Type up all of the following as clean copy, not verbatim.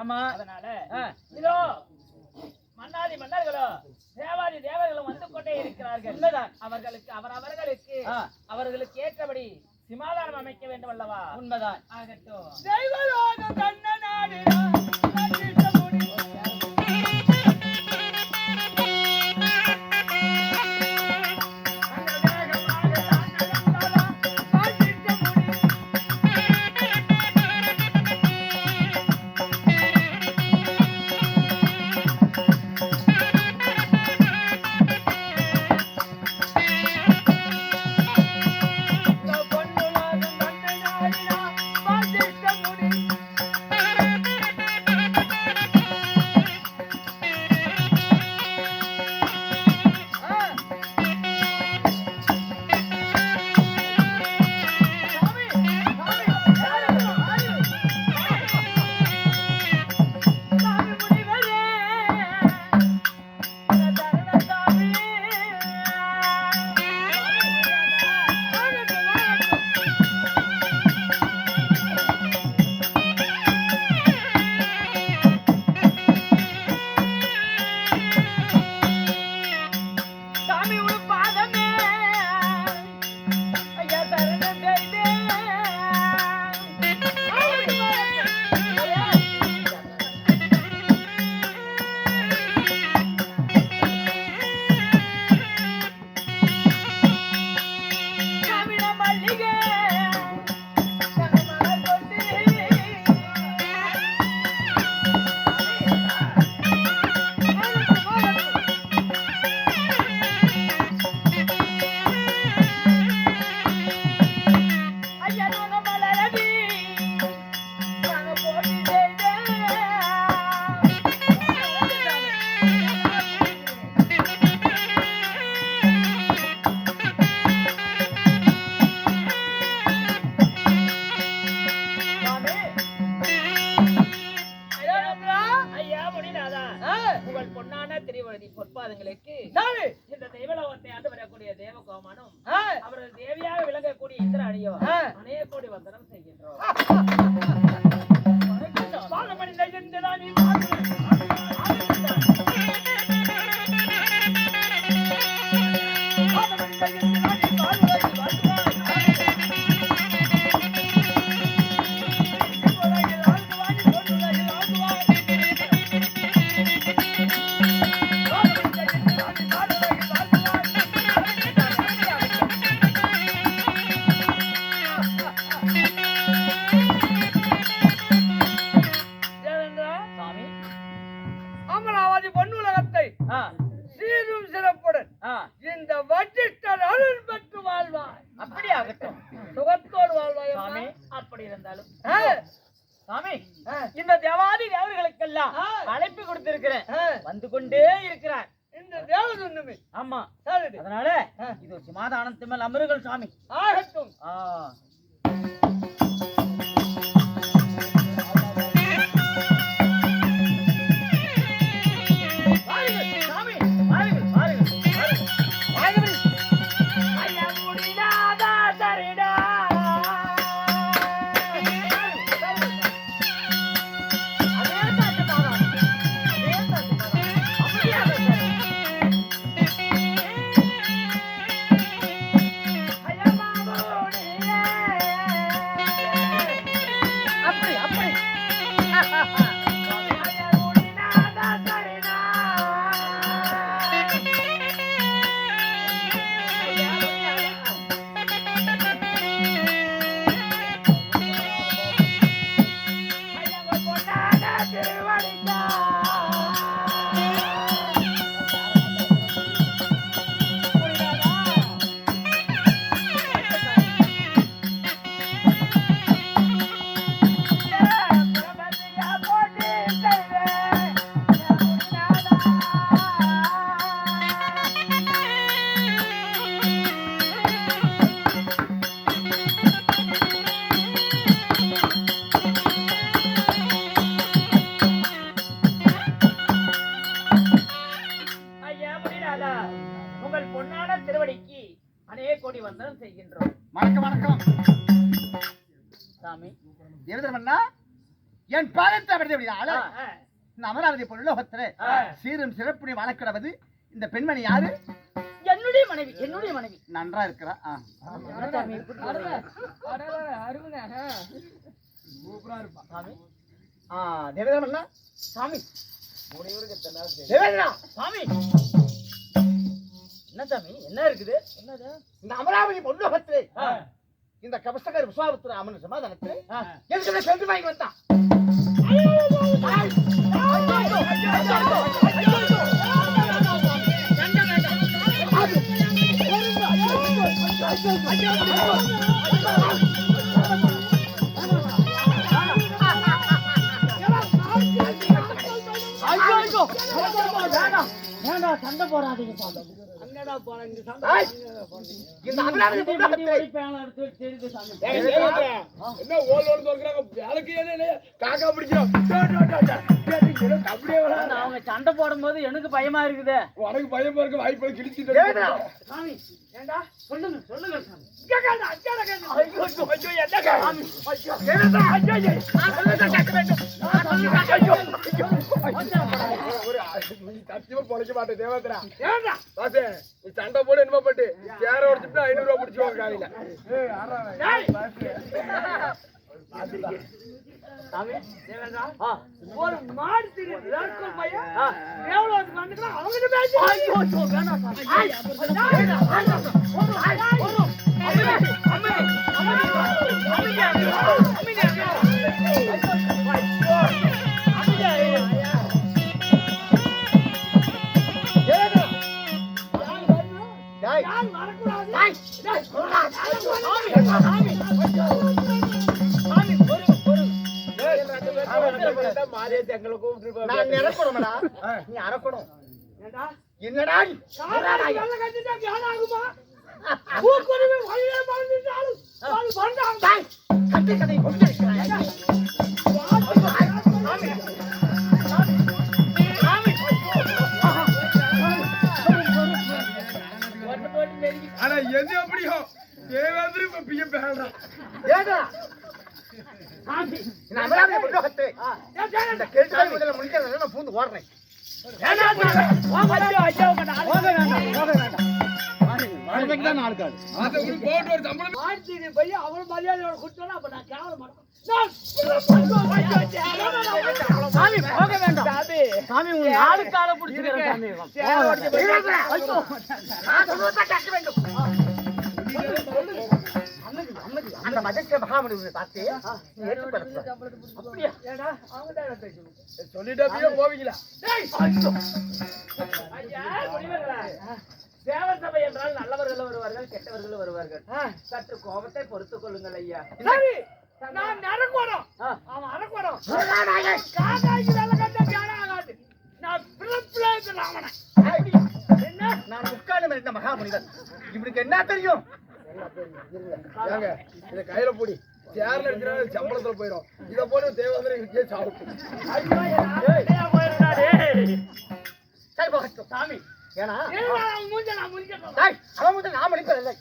ஆமா, அதனால இதோ மன்னாதி மன்னர்களோ தேவாதி தேவர்களும் வந்து கொண்டே இருக்கிறார்கள். அவர்களுக்கு அவர்களுக்கு ஏற்றபடி சிமாதானம் அமைக்க வேண்டும் அல்லவா? உண்மைதான். ஆகட்டும். பொற்பாதங்களுக்கு இந்த தெய்வலோகத்தை ஆண்டு வரக்கூடிய தேவகோமானும் அவரது தேவியாக விளங்கக்கூடிய இந்திராணியோ அநேக கோடி வந்தனம் செய்கின்றோம். சீரும் சிறப்புடன் இந்த வஜிஷ்டர் அருள் பெற்று வாழ்வாய். அப்படி ஆகட்டும். சுகத்தோடு வாழ்வாய். அப்படி இருந்தாலும் சாமி, இந்த தேவாதி தேவர்களுக்கெல்லாம் அழைப்பு கொடுத்திருக்கிறேன், வந்து கொண்டே இருக்கிறார் இந்த தேவதுண்ணுமே. ஆமா, அதனால இது சமாதானத்து மேல் அமருங்கள் சாமி. ஆகட்டும். Yeah. சாமி தேவதர்மன்னா என் பாதத்தை அப்படியால இந்த அமராவதி பொருளோகத்துல சீரும் சிறப்புடைய வழக்கிடவது இந்த பெண்மணி யாரு? என்னுடைய மனைவி நன்றா இருக்கிறா. தேவதர்மன்னா சாமி தேவேந்திரா சாமி என்ன சாமி என்ன இருக்குது? என்னது? இந்த அமராவதி பொருளோகத்திலே இந்த கபஸ்தகர் விஸ்வாமித்திர அம்மன் சமாதானத்திலே எதுக்கு சென்று வாங்கி வந்தான்? சண்டை போடாதீங்க இந்த அமராவதி பொருளோகத்திலே என்ன ஓல் வேலைக்கு காக்கா பிடிக்கிறோம் அப்படியே அவங்க சண்டை போடும் போது எனக்கு பயமா இருக்குது. உனக்கு பயமா இருக்க வாய்ப்பு கிழிச்சிட்டு சாமி ஏண்டா சொல்லுங்க சொல்லுங்க சாமி. சத்தியமா பொழைக்க மாட்டேன் தேவந்திரா. சண்டை போடு என்னமா பட்டு சேர உடச்சுட்டு 500 ரூபா பிடிச்சுவாங்க காலையில. ஒரு மாடு பையன் எவ்வளவு வந்துக்கலாம் அவங்க நான் நிரப்பணும்டா, நீ அறக்கணும். என்னடா கட்டி கதை ஆனா எது எப்படியோ தேவேந்திர இப்ப பிய பேடுறான். ஏடா இந்த அமராவதி பொருளோகத்தை இந்த கேள்வி முதல்ல முடிக்கிறத நான் பூந்து ஓடுறேன். அந்த மஜஸ்ட மகாமணி பார்த்து சொல்லிட்டே போவீங்களா? தேவர் சபை என்றால் நல்லவர்கள் வருவார்கள், கெட்டவர்கள் வருவார்கள். சற்று கோபத்தை பொறுத்துக் கொள்ளுங்கள் ஐயா. நான் நடக்கணும், அவன் அறக்கணும். காக்காய்க்கு வேலை கட்ட தியானம் ஆகாது. நான் பிறப்பில் ராவணன். நான் உட்கார்ந்து இருந்த மகாமுனிவர் இவனுக்கு என்ன தெரியும்? ஏங்க இத கையில போடி, சேர்ல இருக்கிற சம்பளத்துல போயிடும். இத போல தேவேந்திர இருக்கே சாப்பிட்டு சரி போகட்டும் சாமி. ஏன்னா அவன் மூஞ்ச நான் மணிப்பதில்லை.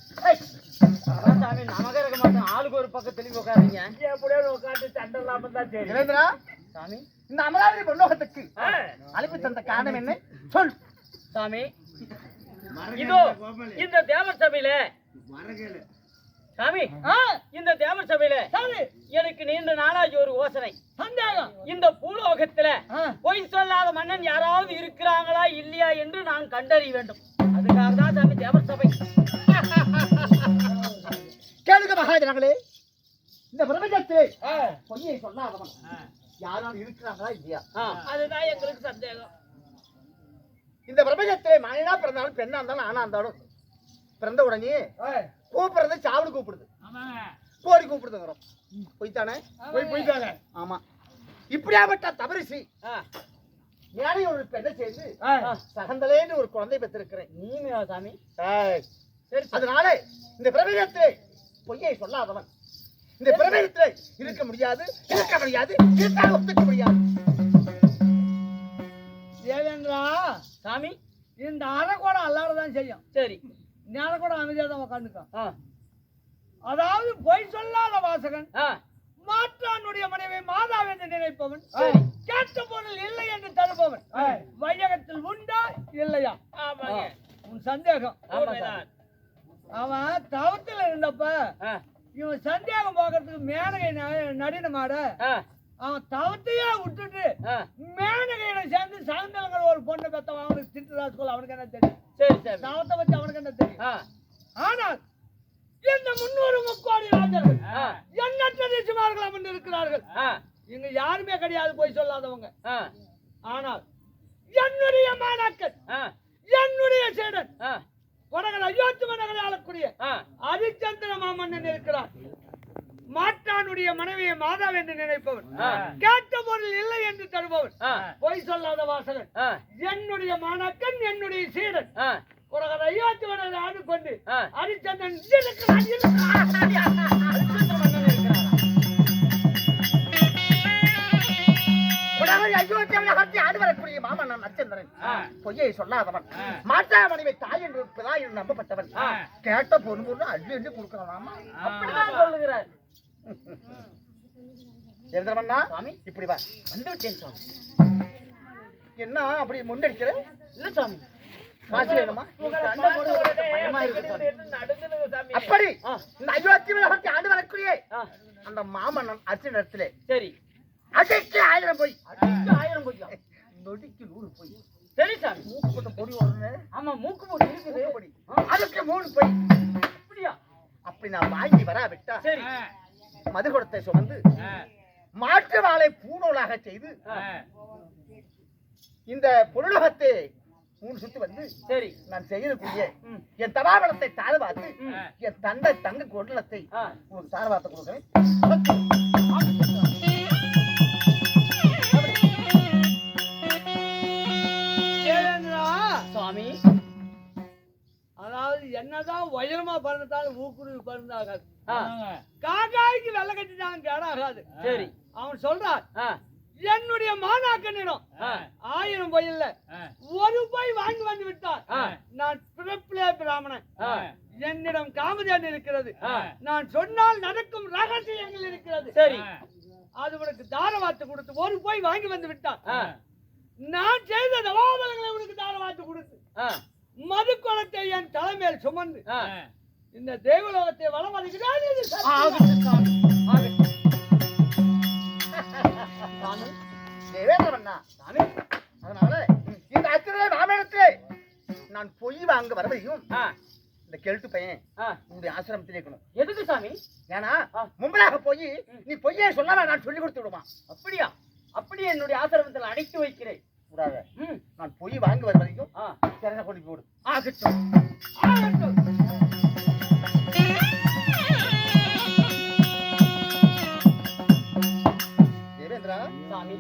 சாமி நமக்கு இருக்க மாட்டோம், ஆளுக்கு ஒரு பக்கம் தெளிவு உட்காருங்க. எப்படியோ உட்காந்து சண்டை இல்லாம தான் சரி. தேவேந்திரா சாமி இந்த அமராவதி பொன்னோகத்துக்கு அழைப்பு தந்த காரணம் என்ன சொல். சாமி இதோ இந்த தேவர் சபையில சாமி இந்த தேவர் சபையில எனக்கு நீண்ட நாளாகி ஒரு யோசனை சந்தேகம். இந்த பூலோகத்துல பொய் சொல்லாத மன்னன் யாராவது இருக்கிறாங்களா இல்லையா என்று நான் கண்டறிய வேண்டும். அதுக்காக தான் சாமி தேவர் சபை. கேளுங்க மகாஜனங்களே, இந்த பிரபஞ்சத்திலே பொய்யை சொல்லாதவன் யாராவது இருக்கிறாங்களா இல்லையா? அதுதான் எங்களுக்கு சந்தேகம். இந்த பிரபஞ்சத்திலே மனிதனா பிறந்தாலும் பெண்ணா இருந்தாலும் ஆனா இருந்தாலும் பிறந்த உடனே கூப்பிடுறது சாவடு கூப்பிடுது, கோடி கூப்பிடுதுங்கிறோம். பொய்த்தானே? போயிட்டாங்க. ஆமா. இப்படியாப்பட்ட தபரிசி ஞானி ஒரு பெண்ணை சேர்ந்து சகந்தலேன்னு ஒரு குழந்தை பெற்றிருக்கிறேன். நீங்க சாமி சரி, அதனால இந்த பிரபஞ்சத்திலே பொய்யை சொல்லாதவன் இந்த பிரபஞ்சத்திலே இருக்க முடியாது, இருக்க முடியாது, இருக்க ஒத்துக்க முடியாது. தேவேந்திரா சாமி இந்த அரைக்கூடம் அல்லாடதான் செய்யும். சரி ஞான கூட அமைதியா தான் உட்காந்துக்கான். அதாவது பொய் சொல்லாத வாசகன் என்னுடைய மனைவி மாதா என்று நினைப்பவன் சரி. கேட்ட பொருள் இல்லை என்று தருபவன் வையகத்தில் உண்டா இல்லையா? ஆமாங்க. உன் சந்தேகம் உண்மைதான். அவன் தவத்துல இருந்தப்ப ஆ, இவன் சந்தேகம் போகிறதுக்கு மேனகை நடினமாட ஆ, அவன் தவத்தையே விட்டுட்டு ஆ. மேனகையில சேர்ந்து சாயந்தரங்கள் ஒரு பொண்ணை பெத்தவன் அவனுக்கு திட்டுறாஸ்கோல் அவனுக்கு என்ன தெரியும்? சரி சரி. தவத்தை பத்தி அவனுக்கு என்ன தெரியும்? ஆ, ஆனால் இந்த 300 முக்கோடி ராஜர்கள் ஆ, எண்ணற்ற ரிஷிமார்கள் அமர்ந்து இருக்கிறார்கள். ஆ, இங்க யாருமே கிடையாது போய் சொல்லாதவங்க. ஆ, ஆனால் என்னுடைய மாணாக்கன் ஆ, என்னுடைய சேடன் ஆ, கொடகல் அயோத்தி மன்னர்களை ஆளக்கூடிய ஆ. ஹரிச்சந்திர மாமன்னன் இருக்கிறார். மாற்றானுடைய மனைவியை மாதா என்று நினைப்பவன் ஆ. கேட்ட பொருள் இல்லை என்று தருபவன் ஆ, பொய் சொல்லாத வாசகன் ஆ, என்னுடைய மாணாக்கன் என்னுடைய சீடன் ஆ, கொடகல் அயோத்தி மன்னரை ஆண்டு கொண்டு ஆ. ஹரிச்சந்திரன் இருக்கிறான், இருக்கிறான். ஹரிச்சந்திர மன்னன் இருக்கிறாரா? உலகில் அயோத்தியாவில் அகற்றி ஆண்டு வரக்கூடிய மாமன்னன் அச்சந்திரன் ஆ. பொய்யை சொல்லாதவன் ஆ. மாற்றா மனைவி தாய் என்று பிதா என்று நம்பப்பட்டவன் ஆ. கேட்ட பொண்ணு அள்ளி அள்ளி கொடுக்கறான். அப்படிதான் சொல்லுகிறார். எழுதுறவன்னா சாமி. இப்படி வா. வந்து விட்டேன் சாமி. என்ன அப்படி முன்னெடுக்கிற? இல்ல சாமி. காசு வேணுமா? சண்டை போடுறதே பயமா இருக்கு சாமி. நடுங்குது சாமி. அப்படி ஆ. இந்த அயோத்தியாவில் அகற்றி ஆண்டு வரக்கூடிய ஆ, அந்த மாமன்னன் அர்ஜுனத்திலே சரி. அதைக்கு 1000 போய் அதுக்கு 1000 பொய்யா? நொடிக்கு 100 போய் சரி சாமி. மூக்கு போட்ட பொடி வரும்னு ஆமா, மூக்கு மூடி இருக்குது. பொடி அதுக்கு 3 போய் அப்படியா? அப்படி நான் வாங்கி வராவிட்டா சரி. மதுகுடத்தை சுமந்து மாற்று வாளை பூணூலாக செய்து ஆ, இந்த பொருளகத்தை 3 சுத்து வந்து சரி. நான் செய்யக்கூடிய ம். என் தபாபலத்தை தாழ்வாத்து ம். என் தந்தை தங்க குண்டலத்தை ஆ. உங்களுக்கு தாழ்வாத்த கொடுக்குறேன். ஏனென்றா, சாமி. அதாவது என்னதான் உயரமா பறந்தாலும் ஊக்குருவி பறந்தாகாது. ஆ, காக்காய்க்கு வெள்ளை கட்டிட்டாலும் கேடாகாது. சரி. அவன் சொல்றான் ஆ, என்னுடைய மாணாக்கனிடம் ஆ, 1000 பொய் இல்ல 1 பொய் வாங்கி வந்து விட்டார். ஆ. நான் பிறப்பிலே பிராமணன். ஆ, என்னிடம் காமதேனு இருக்கிறது. ஆ. நான் சொன்னால் நடக்கும் ரகசியங்கள் இருக்கிறது. சரி. அது உனக்கு தாரவாத்து கொடுத்து 1 பொய் வாங்கி வந்து விட்டான். ஆ, நான் செய்த தவாபலங்களை உனக்கு தாரவாத்து கொடுத்து ஆ, மது குளத்தை என் தலைமையில் சுமந்து ஆ. இந்த தேவலோகத்தை வளம் வருகிறான். இது சத்தியம். ஆகட்டும் சாமி. ஆகட்டும். சாமி. தேவேந்திரமன்னா சாமி. அதனால இந்த அச்சனை ராமாயணத்திலே நான் பொய் வாங்க வரவையும் ஆ, இந்த கெழுத்து பையன் ஆ. உங்களுடைய ஆசிரமத்தில் இருக்கணும். எதுக்கு சாமி? ஏன்னா ஆ. முன்பதாக போய் நீ பொய்யை சொல்லாம நான் சொல்லி கொடுத்து விடுவான். அப்படியா? அப்படியே என்னுடைய ஆசிரமத்தில் அடைத்து வைக்கிறேன். கூடாது. ம். நான் பொய் வாங்க வர வரைக்கும் ஆ. சிறந்த கொண்டு போடு. ஆகட்டும். ஆகட்டும். தேவேந்திரா சாமி.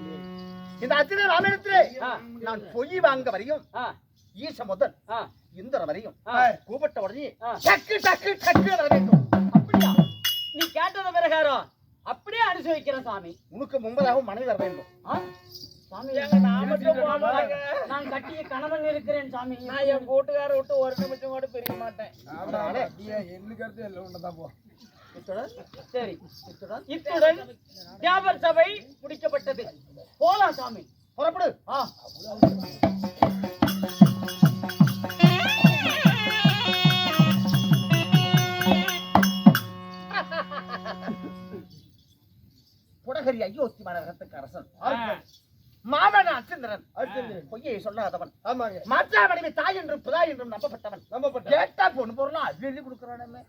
இந்த அச்சனை ராமாயணத்திலே ஆ. நான் பொய் வாங்க வரையும் ஆ, ஈச முதல் ஆ. இந்திர வரையும் ஆ. கூப்பிட்ட உடனே ஆ. டக்கு டக்கு டக்கு வர வேண்டும். அப்படியா? நீ கேட்டத பிரகாரம் அப்படியே அனுப்பி வைக்கிறேன் சாமி. உனக்கு முன்பதாக மனைவி வர வேண்டும். ஆ? சாமி, நான் மட்டும் போக மாட்டேங்க. நான் கட்டிய கணவன் இருக்கிறேன் சாமி. நான் என் கூட்டுக்கார விட்டு ஒரு நிமிஷம் கூட பிரிய மாட்டேன். அதனால இத்துடன் சரி. இத்துடன் இத்துடன் தியாபர் சபை முடிக்கப்பட்டது. போலாம் சாமி. புறப்படு. ஆ. புடகரி அயோத்தி மனகத்துக்கு அரசன் மாமன் அச்சந்திரன் பொய்யை சொல்லாதவன். மாற்றா மனைவி தாய் என்றும் பிதா என்றும் நம்பப்பட்டவன். கேட்டா பொண்ணு பொருளாம் அள்ளி அள்ளி கொடுக்குறானே.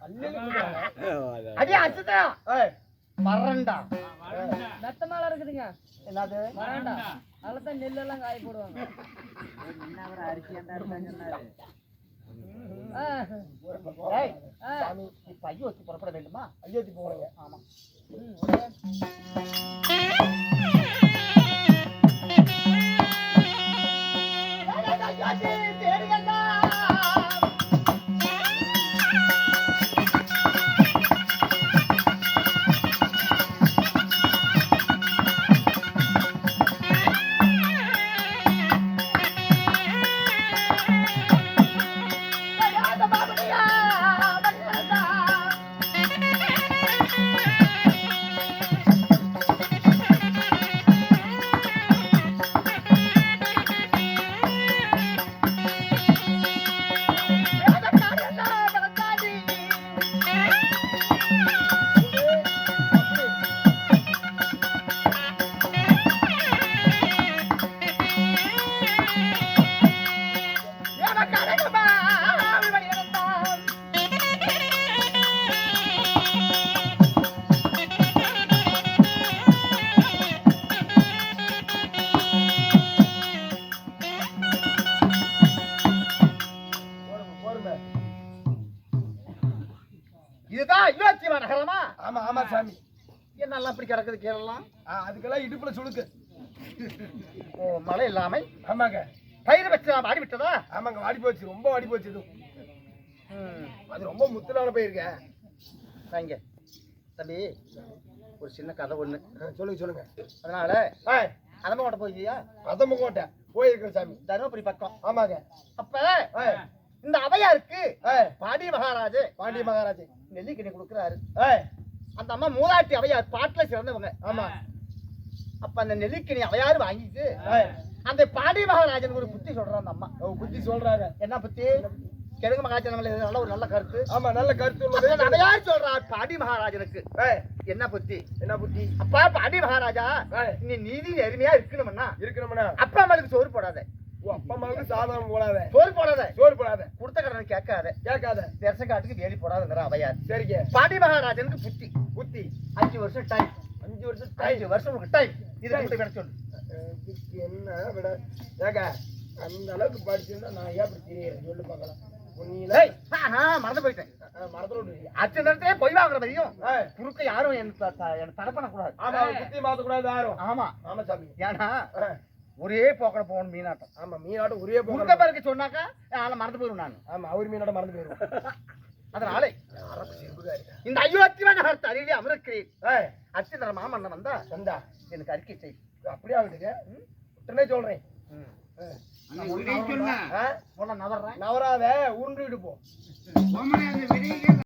அடியே அச்சதா மரண்டா நத்தமால இருக்குதுங்க. என்னது வரண்டா. அதுலதான் நெல் எல்லாம் காய போடுவாங்க. ஏய், சாமி, இப்ப அயோத்தி புறப்பட வேண்டுமா? அயோத்தி போறீங்க. ஆமா. அப்படி கிடக்குது கீழெல்லாம்? அதுக்கெல்லாம் இடுப்புல சுளுக்கு. ஓ, மழை இல்லாமை ஆமாங்க. பயிர் வச்சு வாடி விட்டதா? ஆமாங்க, வாடி போச்சு, ரொம்ப வாடி போச்சு. இது அது ரொம்ப முத்தலான பயிருங்க. வாங்க தம்பி, ஒரு சின்ன கதை ஒண்ணு சொல்லுங்க சொல்லுங்க. அதனால அதமோட்ட போய்யா? அதமங்கோட்டை போயிருக்கிற சாமி, தருமபுரி பக்கம். ஆமாங்க. அப்ப இந்த அவையாருக்கு பாண்டிய மகாராஜ் நெல்லிக்கனி கொடுக்குறாரு. அந்த அம்மா மூதாட்டி அவையார் பாட்டுல சிறந்தவங்க. ஆமா. அப்ப அந்த நெல்லிக்கனி அவையாரு வாங்கிட்டு அந்த பாண்டிய மகாராஜன் ஒரு புத்தி சொல்றான். அந்த அம்மா புத்தி சொல்றாங்க. என்ன புத்தி? கெடுங்க மகாராஜன் நல்ல ஒரு நல்ல கருத்து. ஆமா, நல்ல கருத்து உள்ளது. அவையார் சொல்றார் பாண்டிய மகாராஜனுக்கு என்ன புத்தி? என்ன புத்தி? அப்பா பாண்டிய மகாராஜா, நீ நீதி நேர்மையா இருக்கணும்னா அப்பா அம்மாளுக்கு சோறு போடாத. அப்பா அம்மாவுக்கு சாதனம் போடாத. சோறு போடாத. கொடுத்த கடனை கேட்காத. காட்டுக்கு வேலி போடாதுங்கிற அவையார். சரிங்க. பாண்டிய மகாராஜனுக்கு புத்தி 5 வருஷம் டைம். 5 வருஷம் உங்களுக்கு டைம். இது மட்டும் விட சொல்லு. என்ன விட ஏங்க, அந்த அளவுக்கு படிச்சிருந்தா நான் ஏன் அப்படி தெரியும் சொல்லு பார்க்கலாம். மறந்து போயிட்டேன். மறந்துடுவீங்க. அச்ச நேரத்தையே பொய் வாங்குற மாதிரியும் குறுக்க யாரும் என்ன தடை பண்ணக்கூடாது. ஆமா, புத்தி மாத்தக்கூடாது யாரும். ஆமா ஆமா சாமி. ஏன்னா ஒரே போக்கட போகணும் மீனாட்டம். ஆமா, மீனாட்டம் ஒரே குறுக்க பேருக்கு சொன்னாக்கா அதனால மறந்து போயிடும். நான் ஆமா, அவர் மீனாட்டம் மறந்து போயிடும். அதனால இந்த அயோத்தியா நகரத்தை அருகே அமர்க்கிறேன். அர்ச்சந்திர மாமன்ன வந்தா எனக்கு அறிக்கை செய். அப்படியே ஆகுதுங்க. உடனே சொல்றேன். நவராத நவராத உருண்டு போ.